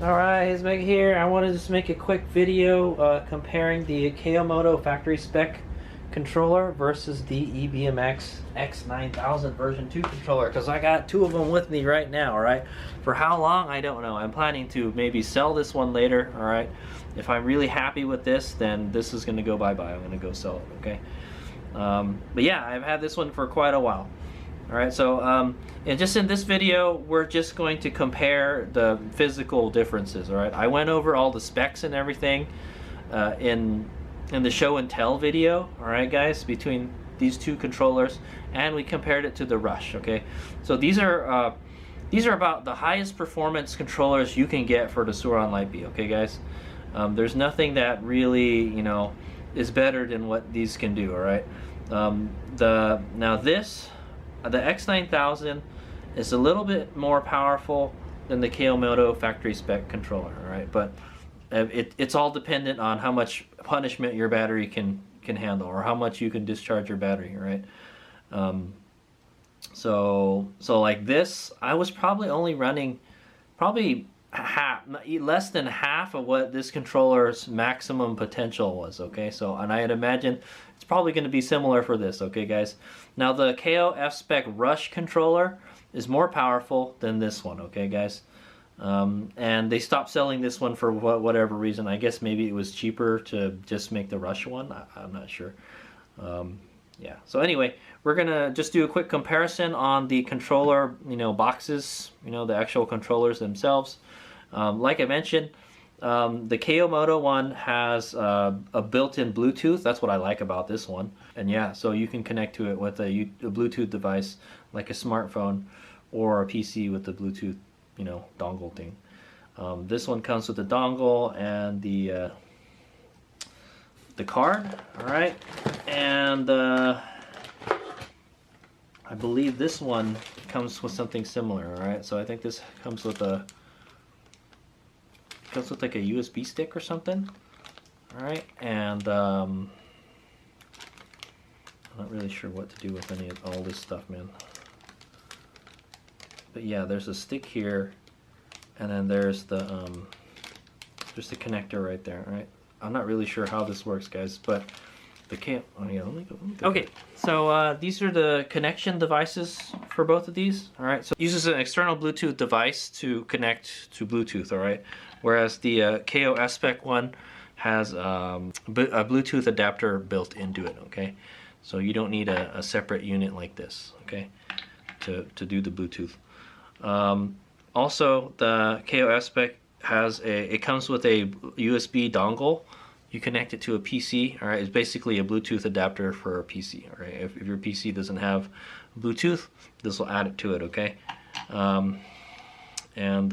Alright, it's Meg here. I wanted to just make a quick video comparing the KO Moto Factory Spec controller versus the EBMX X-9000 version 2 controller, because I got two of them with me right now. Alright, for how long I don't know. I'm planning to maybe sell this one later. Alright, if I'm really happy with this, then this is going to go bye-bye. I'm going to go sell it. Okay, but yeah, I've had this one for quite a while. Alright, so and just in this video, we're just going to compare the physical differences. Alright, I went over all the specs and everything in the show and tell video. Alright guys, between these two controllers, and we compared it to the Rush. Okay, so these are about the highest performance controllers you can get for the Suron Light-B. Okay guys, there's nothing that really, you know, is better than what these can do. Alright, the X-9000 is a little bit more powerful than the KO Moto Factory Spec controller. Alright, but it's all dependent on how much punishment your battery can handle, or how much you can discharge your battery. Right? So like this, I was probably only running less than half of what this controller's maximum potential was. Okay, so, and I'd imagine it's probably going to be similar for this. Okay guys, now the KO F-Spec Rush controller is more powerful than this one. Okay guys, and they stopped selling this one for whatever reason. I guess maybe it was cheaper to just make the Rush one. I'm not sure. Yeah, so anyway, we're gonna just do a quick comparison on the controller, you know, boxes, you know, the actual controllers themselves. Like I mentioned, the KO Moto one has a built-in Bluetooth. That's what I like about this one. And yeah, so you can connect to it with a Bluetooth device like a smartphone or a PC with the Bluetooth, you know, dongle thing. This one comes with the dongle and the card. All right, and I believe this one comes with something similar. All right, so I think this comes with like a USB stick or something. All right, and I'm not really sure what to do with any of all this stuff, man. But yeah, there's a stick here, and then there's the connector right there. All right, I'm not really sure how this works, guys, but the oh yeah, let me go. Okay, so these are the connection devices for both of these. All right, so it uses an external Bluetooth device to connect to Bluetooth. All right, whereas the KO F-Spec one has a Bluetooth adapter built into it. Okay, so you don't need a separate unit like this. Okay, to do the Bluetooth. Also, the KO F-Spec it comes with a USB dongle. You connect it to a PC. All right, it's basically a Bluetooth adapter for a PC. All right, if your PC doesn't have Bluetooth, this will add it to it. Okay, and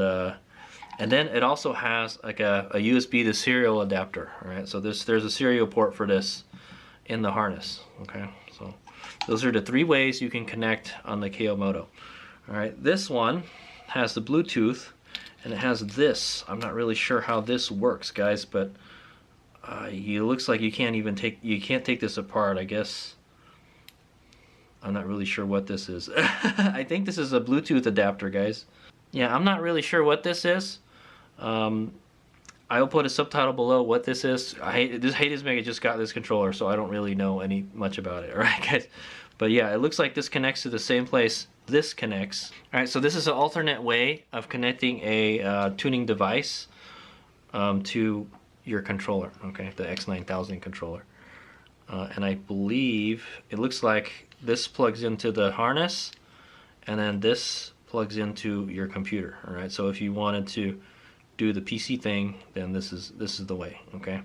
then it also has like a USB to serial adapter. All right, so there's a serial port for this in the harness. Okay, so those are the three ways you can connect on the KO Moto. All right, this one has the Bluetooth, and it has this. I'm not really sure how this works, guys, but it looks like you can't take this apart. I guess I'm not really sure what this is. I think this is a Bluetooth adapter, guys. Yeah, I'm not really sure what this is. I will put a subtitle below what this is. Hades Mega just got this controller, so I don't really know much about it. All right, guys. But yeah, it looks like this connects to the same place this connects. All right, so this is an alternate way of connecting a tuning device to your controller. Okay, the X-9000 controller. And I believe it looks like this plugs into the harness, and then this plugs into your computer. All right, so if you wanted to do the PC thing, then this is the way. Okay.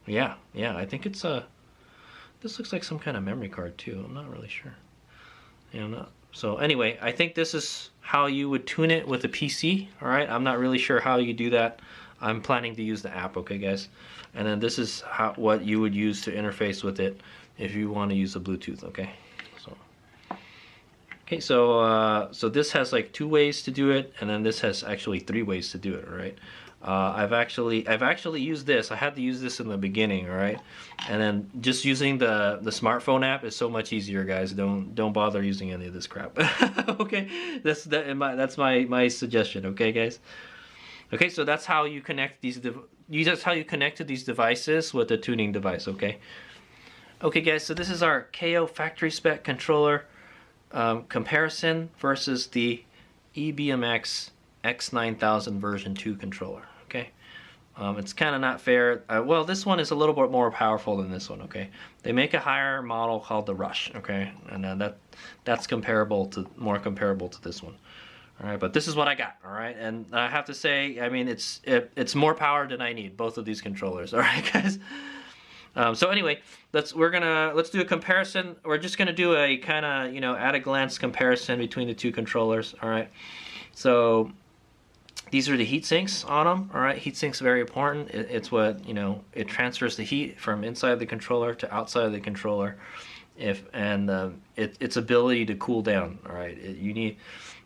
Yeah, I think it's this looks like some kind of memory card too. I'm not really sure. Yeah, I'm not. So anyway, I think this is how you would tune it with a PC. All right, I'm not really sure how you do that. I'm planning to use the app. Okay, guys. And then this is what you would use to interface with it if you want to use the Bluetooth. Okay. So this has like two ways to do it, and then this has actually three ways to do it. All right. I've actually used this. I had to use this in the beginning, all right, and then just using the smartphone app is so much easier, guys. Don't bother using any of this crap. Okay, that's my suggestion. Okay, guys. Okay, so that's how you connect that's how you connect to these devices with the tuning device. Okay. Okay, guys. So this is our KO Factory Spec controller comparison versus the EBMX X-9000 version 2 controller. Okay, it's kind of not fair. Well, this one is a little bit more powerful than this one. Okay, they make a higher model called the Rush. Okay, and that's more comparable to this one. All right, but this is what I got. All right, and I have to say, I mean, it's more power than I need, both of these controllers. All right, guys. So anyway, let's do a comparison. We're just gonna do a kind of, you know, at a glance comparison between the two controllers. All right, so these are the heat sinks on them. All right, heat sinks are very important. It's what, you know, it transfers the heat from inside the controller to outside of the controller, its ability to cool down. All right, you need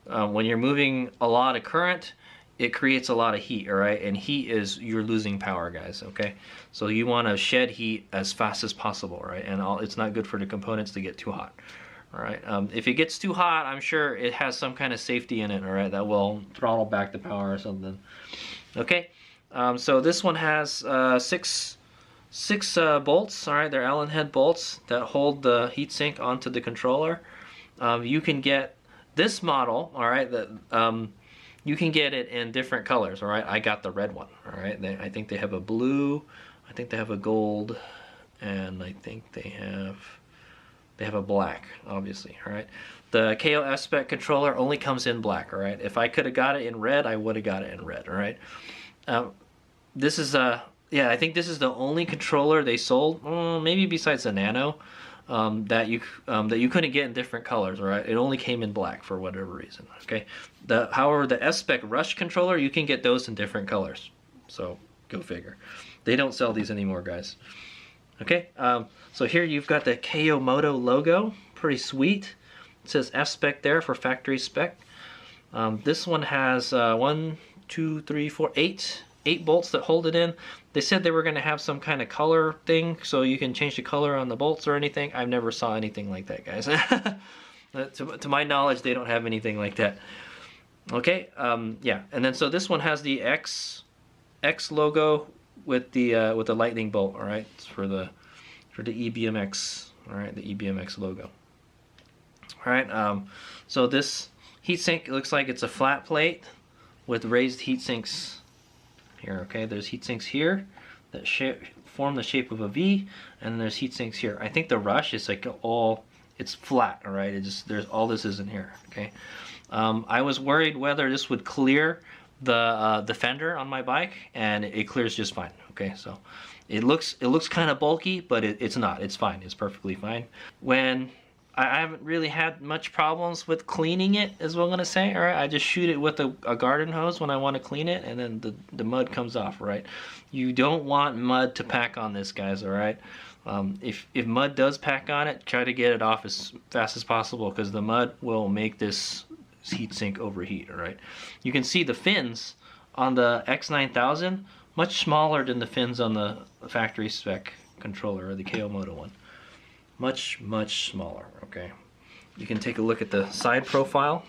when you're moving a lot of current, it creates a lot of heat, all right? And heat is, you're losing power, guys, okay? So you want to shed heat as fast as possible, right? And it's not good for the components to get too hot, all right? If it gets too hot, I'm sure it has some kind of safety in it, all right, that will throttle back the power or something. Okay, so this one has six bolts, all right? They're Allen head bolts that hold the heatsink onto the controller. You can get this model, all right, you can get it in different colors, all right? I got the red one, all right? I think they have a blue, I think they have a gold, and I think they have a black, obviously, all right? The KO F-Spec controller only comes in black, all right? If I could have got it in red, I would have got it in red, all right? This is yeah, I think this is the only controller they sold, maybe besides the Nano, that you couldn't get in different colors, all right? It only came in black for whatever reason, okay? However, the S-Spec Rush controller, you can get those in different colors, so go figure. They don't sell these anymore, guys. Okay, so here you've got the KO Moto logo, pretty sweet. It says F-Spec there for factory spec. This one has 1, 2, 3, 4, 8 bolts that hold it in. They said they were going to have some kind of color thing, so you can change the color on the bolts or anything. I've never saw anything like that, guys. To my knowledge, they don't have anything like that. Okay, yeah, and then so this one has the X logo with the lightning bolt. All right, it's for the EBMX. All right, the EBMX logo. All right, so this heatsink looks like it's a flat plate with raised heat sinks here. Okay, there's heat sinks here that form the shape of a V, and there's heat sinks here. I think the Rush is like it's flat. All right, there's all this is in here. Okay, I was worried whether this would clear the fender on my bike, and it clears just fine. Okay, so it looks kind of bulky, but it's not. It's fine. It's perfectly fine. When I haven't really had much problems with cleaning it, is what I'm gonna say. All right, I just shoot it with a garden hose when I want to clean it, and then the mud comes off. Right, you don't want mud to pack on this, guys. All right, if mud does pack on it, try to get it off as fast as possible, because the mud will make this heatsink overheat. All right, you can see the fins on the X-9000 much smaller than the fins on the factory spec controller, or the KO Moto one. Much smaller. Okay, you can take a look at the side profile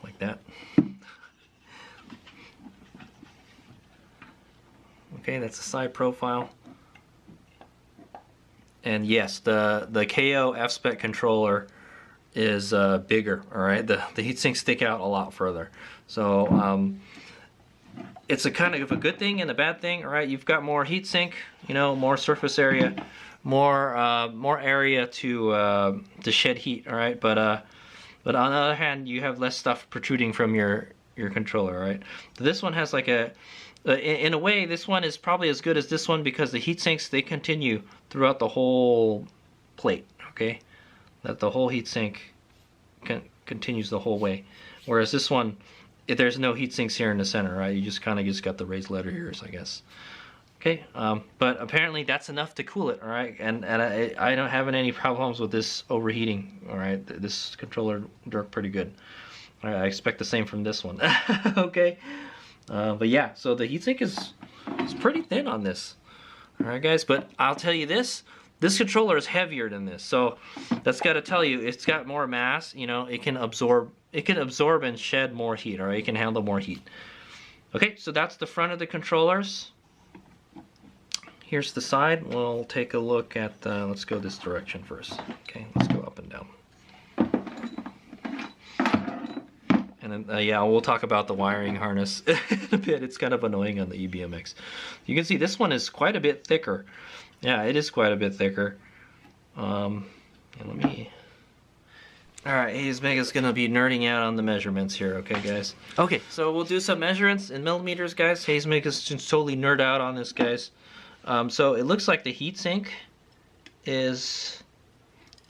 like that. Okay, that's the side profile. And yes, the KO F-Spec controller is bigger. All right, the heat sinks stick out a lot further. So it's a kind of a good thing and a bad thing. All right, you've got more heat sink, you know, more surface area, more area to shed heat. All right, but on the other hand, you have less stuff protruding from your controller. All right, so this one has like in a way, this one is probably as good as this one, because the heat sinks, they continue throughout the whole plate. Okay, that the whole heat sink continues the whole way, whereas this one, there's no heat sinks here in the center, right? You just kind of got the raised letter here, I guess. Okay, but apparently that's enough to cool it, all right? And I don't have any problems with this overheating, all right? This controller worked pretty good. All right, I expect the same from this one. Okay, but yeah, so the heatsink is pretty thin on this. All right, guys, but I'll tell you this. This controller is heavier than this, so that's got to tell you it's got more mass. You know, it can absorb and shed more heat. All right, it can handle more heat. Okay, so that's the front of the controllers. Here's the side. We'll take a look at, let's go this direction first. Okay, let's go up and down. And then, yeah, we'll talk about the wiring harness in a bit. It's kind of annoying on the EBMX. You can see this one is quite a bit thicker. Yeah, it is quite a bit thicker. Let me... Alright, EBMX gonna be nerding out on the measurements here, okay, guys? Okay, so we'll do some measurements in millimeters, guys. EBMX is just totally nerd out on this, guys. So it looks like the heatsink is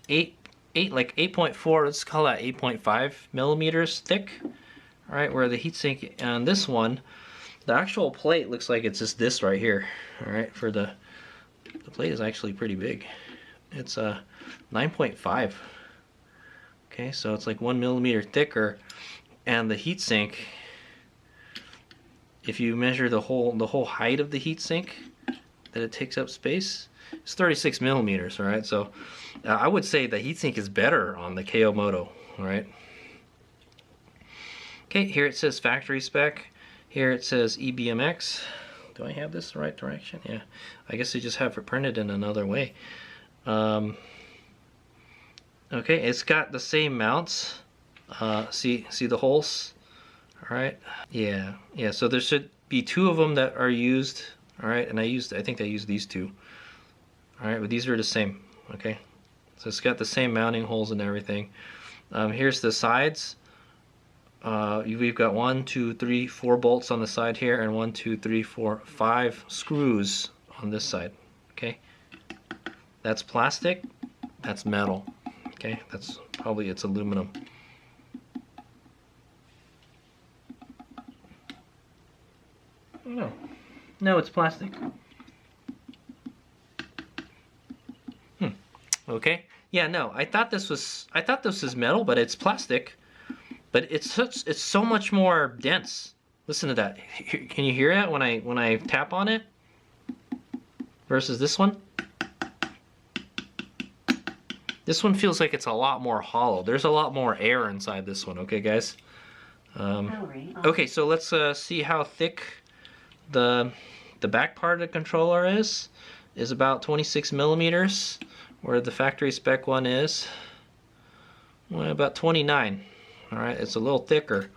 8.4, let's call that 8.5 millimeters thick. All right, where the heatsink on this one, the actual plate looks like it's just this right here. All right, for the plate is actually pretty big. It's 9.5. Okay, so it's like 1 millimeter thicker, and the heatsink, if you measure the whole height of the heatsink that it takes up space, it's 36 millimeters. All right, so I would say the heatsink is better on the KO Moto. All right. Okay, here it says factory spec. Here it says EBMX. Do I have this the right direction? Yeah, I guess I just have it printed in another way. Okay, it's got the same mounts. See the holes? All right. Yeah. So there should be 2 of them that are used. All right, and I think I used these 2. All right, but these are the same. Okay, so it's got the same mounting holes and everything. Here's the sides. We've got 1, 2, 3, 4 bolts on the side here, and 1, 2, 3, 4, 5 screws on this side. Okay, that's plastic. That's metal. Okay, that's probably it's aluminum. No, it's plastic. Okay. Yeah, no, I thought this was metal, but it's plastic. But it's so much more dense. Listen to that. Can you hear that when I tap on it? Versus this one? This one feels like it's a lot more hollow. There's a lot more air inside this one, okay, guys? Okay, so let's see how thick the back part of the controller is about 26 millimeters, where the factory spec one is about 29. All right, it's a little thicker.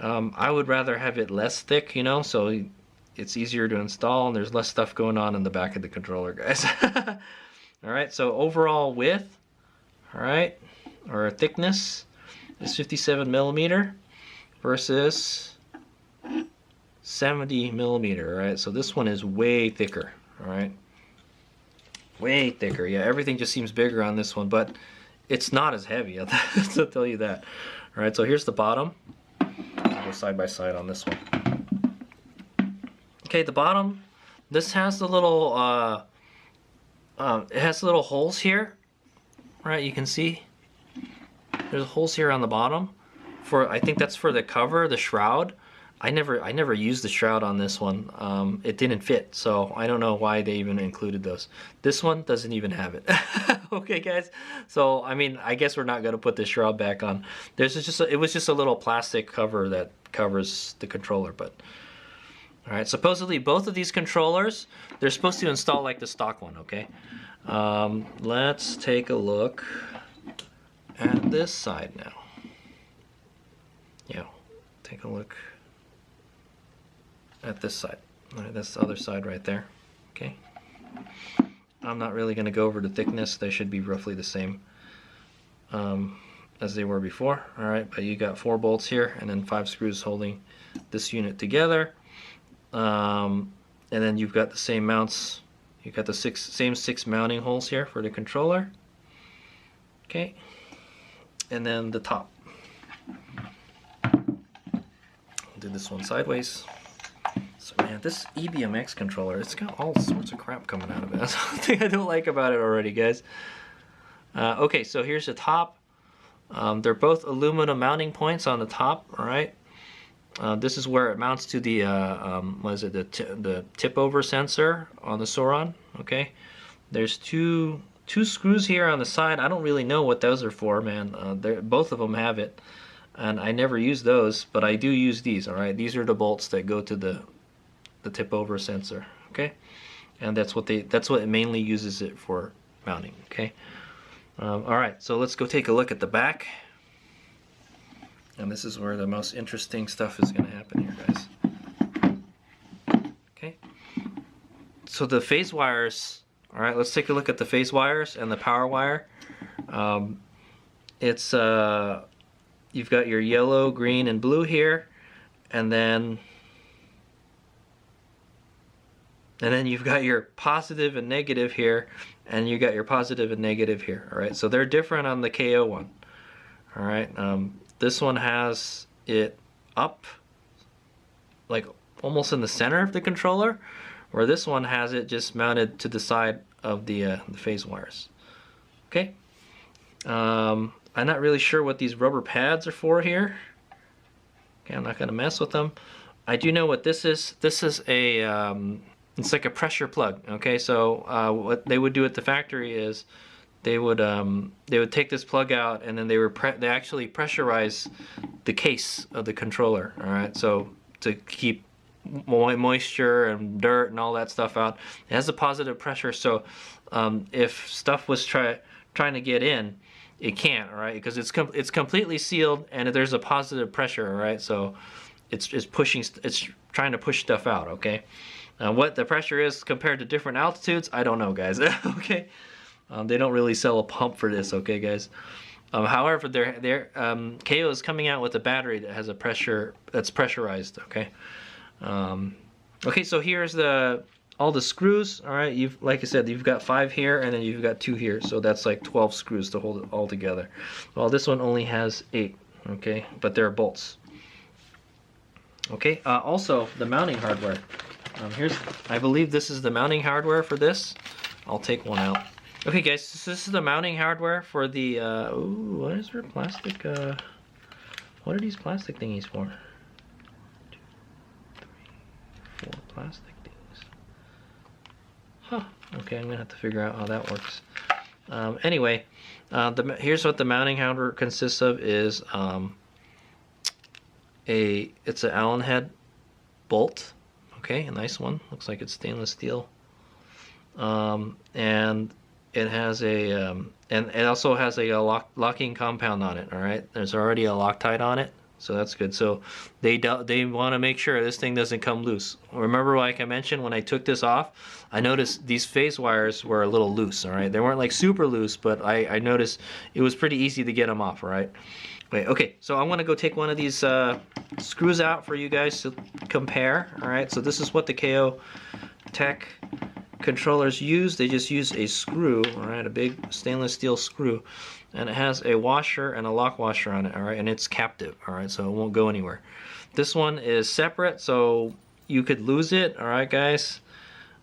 I would rather have it less thick, you know, so it's easier to install and there's less stuff going on in the back of the controller, guys. All right, so overall width, all right, or thickness is 57 millimeter versus 70 millimeter. All right, so this one is way thicker. All right, way thicker. Yeah, everything just seems bigger on this one, but it's not as heavy. I'll tell you that. All right, so here's the bottom. I'll go side by side on this one. Okay, the bottom. This has the little. It has little holes here. Right, you can see. There's holes here on the bottom. I think that's for the cover, the shroud. I never used the shroud on this one. It didn't fit, so I don't know why they even included those. This one doesn't even have it. Okay, guys. So I mean, I guess we're not gonna put the shroud back on. It was just a little plastic cover that covers the controller. But all right, supposedly both of these controllers, they're supposed to install like the stock one. Okay. Let's take a look at this side now. Yeah, take a look at this side. All right, that's the other side right there. Okay. I'm not really going to go over the thickness. They should be roughly the same as they were before. All right, but you got 4 bolts here and then 5 screws holding this unit together. And then you've got the same mounts. You've got the same 6 mounting holes here for the controller. Okay. And then the top. Do this one sideways. So man, this EBMX controller, it's got all sorts of crap coming out of it. That's one thing I don't like about it already, guys. Okay, so here's the top. They're both aluminum mounting points on the top. All right. This is where it mounts to the what is it? The tip over sensor on the Sauron. Okay. There's two screws here on the side. I don't really know what those are for, man. Both of them have it, and I never use those, but I do use these. All right. These are the bolts that go to the tip over sensor. Okay. And that's what it mainly uses it for mounting. Okay. All right. So let's go take a look at the back. And this is where the most interesting stuff is going to happen here, guys. Okay. So the phase wires, all right, let's take a look at the phase wires and the power wire. It's you've got your yellow, green, and blue here, and then you've got your positive and negative here, and you got your positive and negative here. All right, so they're different on the KO one. All right. This one has it up, like almost in the center of the controller, where this one has it just mounted to the side of the phase wires. Okay. I'm not really sure what these rubber pads are for here. Okay, I'm not going to mess with them. I do know what this is. This is a, it's like a pressure plug. Okay, so what they would do at the factory is they would take this plug out, and then they actually pressurize the case of the controller. All right, so to keep moisture and dirt and all that stuff out. It has a positive pressure, so if stuff was trying to get in, it can't. All right, because it's completely sealed, and there's a positive pressure. All right, so it's trying to push stuff out. Okay, what the pressure is compared to different altitudes, I don't know, guys. Okay. They don't really sell a pump for this, okay, guys. However, KO is coming out with a battery that has a pressure that's pressurized, okay. Okay, so here's all the screws. All right, like I said, you've got 5 here, and then you've got 2 here, so that's like 12 screws to hold it all together. Well, this one only has 8, okay, but they're bolts. Okay, also the mounting hardware. I believe this is the mounting hardware for this. I'll take one out. Okay, guys, so this is the mounting hardware for the, ooh, what is there plastic, what are these plastic thingies for? 1, 2, 3, 4 plastic things. Huh, okay, I'm gonna have to figure out how that works. Anyway, here's what the mounting hardware consists of is, it's an Allen head bolt, okay, a nice one, looks like it's stainless steel. And it has and it also has a locking compound on it. All right, there's already a Loctite on it, so that's good. So they want to make sure this thing doesn't come loose. Remember, like I mentioned, when I took this off, I noticed these phase wires were a little loose. All right, they weren't like super loose, but I noticed it was pretty easy to get them off. All right. Wait, okay, so I want to go take one of these screws out for you guys to compare. All right, so this is what the KO Tech controllers use. They just use a screw, all right, a big stainless steel screw, and it has a washer and a lock washer on it, all right, and it's captive, all right, so it won't go anywhere. This one is separate, so you could lose it, all right, guys.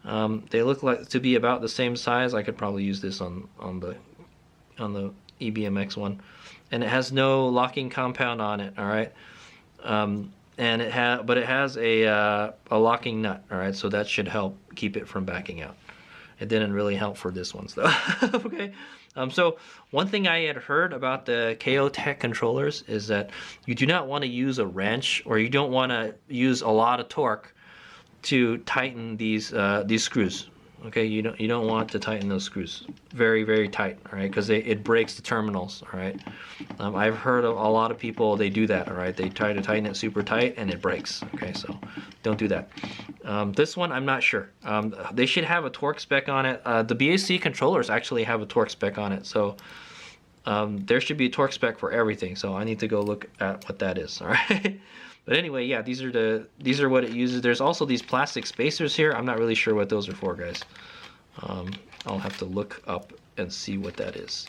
They look like to be about the same size. I could probably use this on the EBMX one, and it has no locking compound on it, all right. And it has a locking nut, all right, so that should help keep it from backing out. It didn't really help for this one, though. Okay, so one thing I had heard about the KO Tech controllers is that you do not want to use a wrench, or you don't want to use a lot of torque to tighten these screws. Okay, you don't want to tighten those screws very, very tight, all right, because it breaks the terminals, all right. I've heard of a lot of people, they do that, all right. They try to tighten it super tight and it breaks. Okay, so don't do that. This one, I'm not sure. They should have a torque spec on it. The BAC controllers actually have a torque spec on it, so there should be a torque spec for everything. So I need to go look at what that is, all right. But anyway, yeah, these are what it uses. There's also these plastic spacers here. I'm not really sure what those are for, guys. I'll have to look up and see what that is.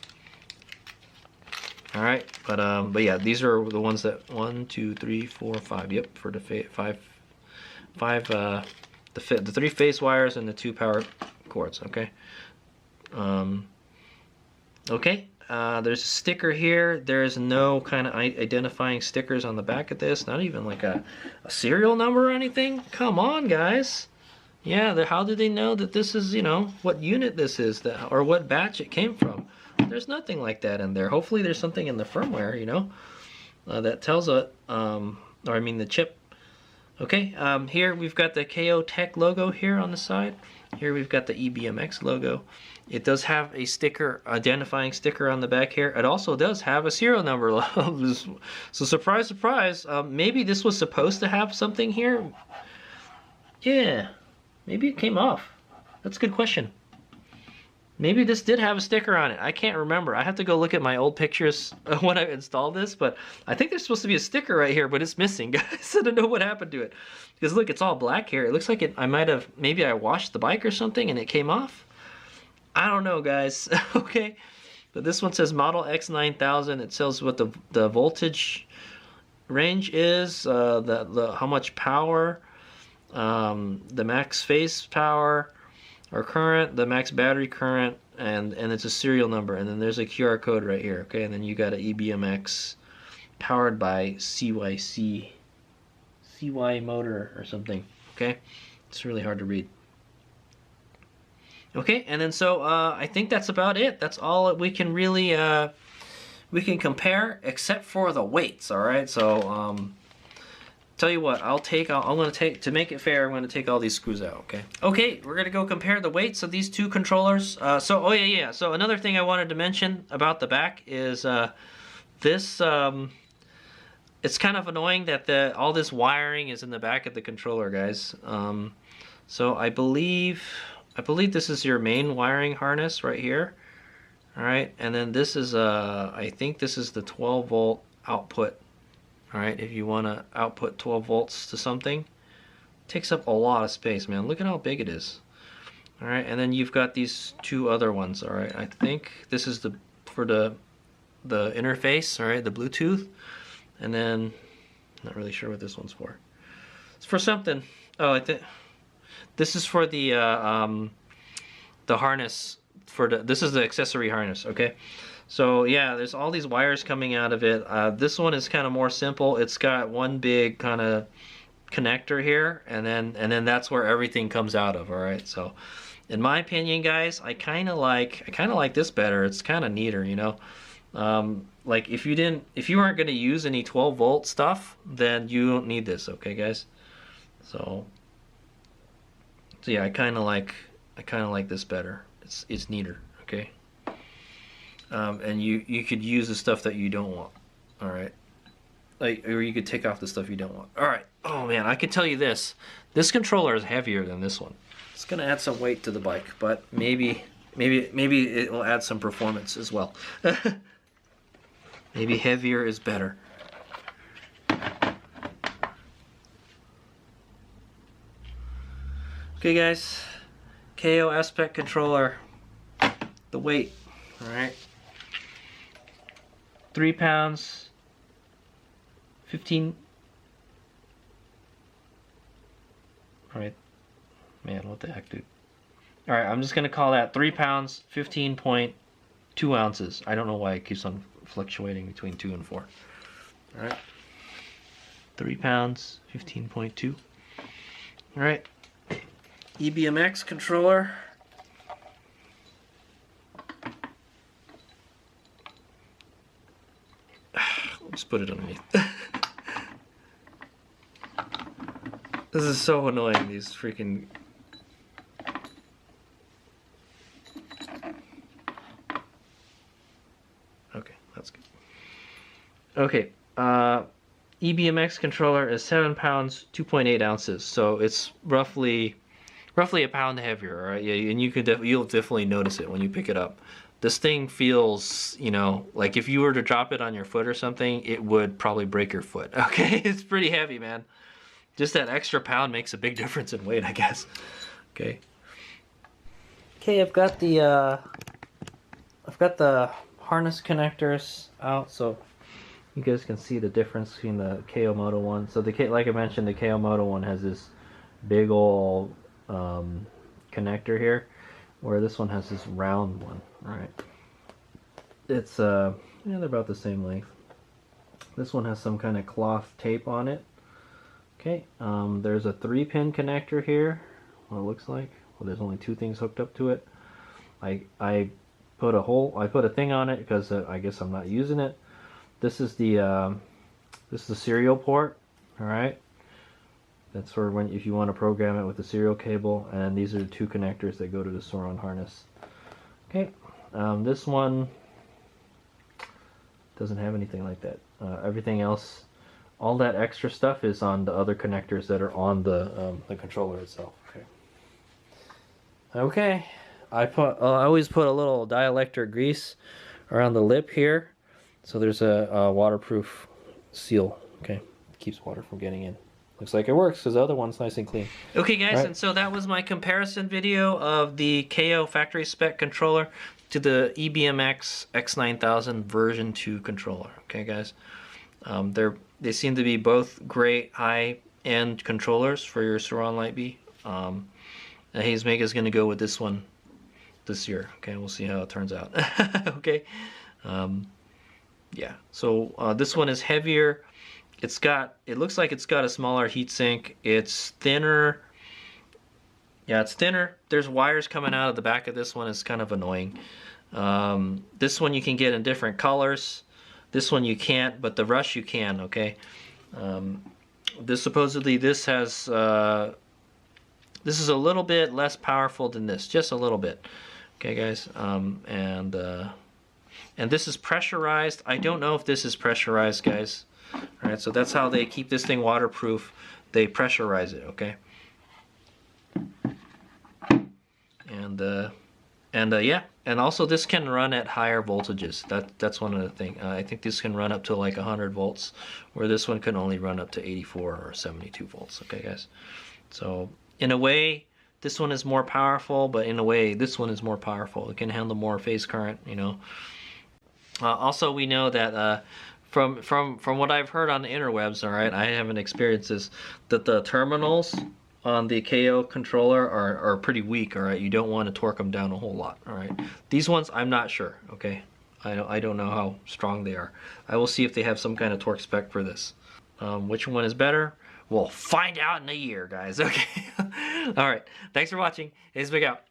All right, but yeah, these are the ones that 1, 2, 3, 4, 5. Yep, for the the 3 phase wires and the 2 power cords. Okay. Okay. There's a sticker here. There's no kind of identifying stickers on the back of this. Not even like a serial number or anything. Come on, guys. Yeah, how do they know that this is, you know, what unit this is, or what batch it came from? There's nothing like that in there. Hopefully there's something in the firmware, you know, that tells it, or I mean the chip. Okay, here we've got the KO Tech logo here on the side. Here we've got the EBMX logo. It does have a sticker, identifying sticker on the back here. It also does have a serial number. So surprise, surprise, maybe this was supposed to have something here. Yeah, maybe it came off. That's a good question. Maybe this did have a sticker on it. I can't remember. I have to go look at my old pictures when I installed this, but I think there's supposed to be a sticker right here, but it's missing, guys. I don't know what happened to it. Because look, it's all black here. It looks like I might have, maybe I washed the bike or something and it came off. I don't know, guys. Okay. But this one says Model X-9000. It tells what the voltage range is, how much power, the max phase power, or current, the max battery current, and it's a serial number, and then there's a QR code right here, okay, and then you got an EBMX powered by CY motor or something, okay, it's really hard to read. Okay, and then so I think that's about it. That's all that we can really we can compare, except for the weights. All right, so tell you what, I'm going to take, to make it fair, I'm going to take all these screws out, okay? Okay, we're going to go compare the weights of these two controllers. Oh yeah, so another thing I wanted to mention about the back is this, it's kind of annoying that all this wiring is in the back of the controller, guys. So I believe this is your main wiring harness right here. All right, and then this is, I think this is the 12 volt output. All right, if you want to output 12 volts to something, it takes up a lot of space, man. Look at how big it is. All right, and then you've got these two other ones. All right, I think this is for the interface. All right, the Bluetooth, and then not really sure what this one's for. It's for something. Oh, I think this is for the harness this is the accessory harness. Okay. So yeah, there's all these wires coming out of it. This one is kind of more simple. It's got one big kind of connector here, and then that's where everything comes out of. All right. So, in my opinion, guys, I kind of like this better. It's kind of neater, you know. Like if you aren't going to use any 12 volt stuff, then you don't need this. Okay, guys. So yeah, I kind of like this better. It's neater. Okay. And you could use the stuff that you don't want. All right, or you could take off the stuff you don't want. All right. Oh man, I can tell you this controller is heavier than this one. It's gonna add some weight to the bike, but maybe it will add some performance as well. Maybe heavier is better. Okay guys, KO Aspect controller, the weight, all right. 3 pounds, 15. All right, man, what the heck, dude? All right, I'm just gonna call that 3 pounds, 15.2 ounces. I don't know why it keeps on fluctuating between 2 and 4. All right, 3 pounds, 15.2. All right, EBMX controller. Just put it underneath. This is so annoying, these freaking... Okay, that's good. Okay, EBMX controller is 7 pounds, 2.8 ounces, so it's roughly a pound heavier, all right? Yeah, and you'll definitely notice it when you pick it up. This thing feels, you know, like if you were to drop it on your foot or something, it would probably break your foot. Okay, it's pretty heavy, man. Just that extra pound makes a big difference in weight, I guess. Okay. Okay, I've got the harness connectors out, so you guys can see the difference between the KO Moto one. So like I mentioned, the KO Moto one has this big old connector here, where this one has this round one. All right. it's yeah, they're about the same length. This one has some kind of cloth tape on it. Okay, there's a 3-pin connector here. What it looks like. Well, there's only 2 things hooked up to it. I put a thing on it because I guess I'm not using it. This is the serial port. All right. That's for when if you want to program it with the serial cable, and these are the 2 connectors that go to the Sur-On harness. Okay, this one doesn't have anything like that. Everything else, all that extra stuff is on the other connectors that are on the controller itself. Okay. Okay, I always put a little dielectric grease around the lip here, so there's a waterproof seal. Okay, keeps water from getting in. Looks like it works because the other one's nice and clean. Okay guys, right. And so that was my comparison video of the KO Factory Spec controller to the EBMX X-9000 version 2 controller. Okay guys, they seem to be both great high-end controllers for your Sur-On Lightbee. Hazemaker is going to go with this one this year. Okay, we'll see how it turns out. Okay, yeah. So this one is heavier. It looks like it's got a smaller heatsink. It's thinner. Yeah, it's thinner. There's wires coming out of the back of this one. It's kind of annoying. This one you can get in different colors. This one you can't, but the Rush you can. Okay. Supposedly this has this is a little bit less powerful than this, just a little bit. Okay, guys. And this is pressurized. I don't know if this is pressurized, guys. All right, so that's how they keep this thing waterproof. They pressurize it, okay? And yeah, and also this can run at higher voltages. That's one of the things. I think this can run up to like 100 volts, where this one can only run up to 84 or 72 volts. Okay, guys. So in a way, this one is more powerful, but in a way, this one is more powerful. It can handle more phase current, you know. Also, we know that. From what I've heard on the interwebs, all right, I haven't experienced this, that the terminals on the KO controller are pretty weak, all right. You don't want to torque them down a whole lot, all right. These ones, I'm not sure, okay. I don't know how strong they are. I will see if they have some kind of torque spec for this. Which one is better? We'll find out in a year, guys. Okay. All right. Thanks for watching. Hazemaker out.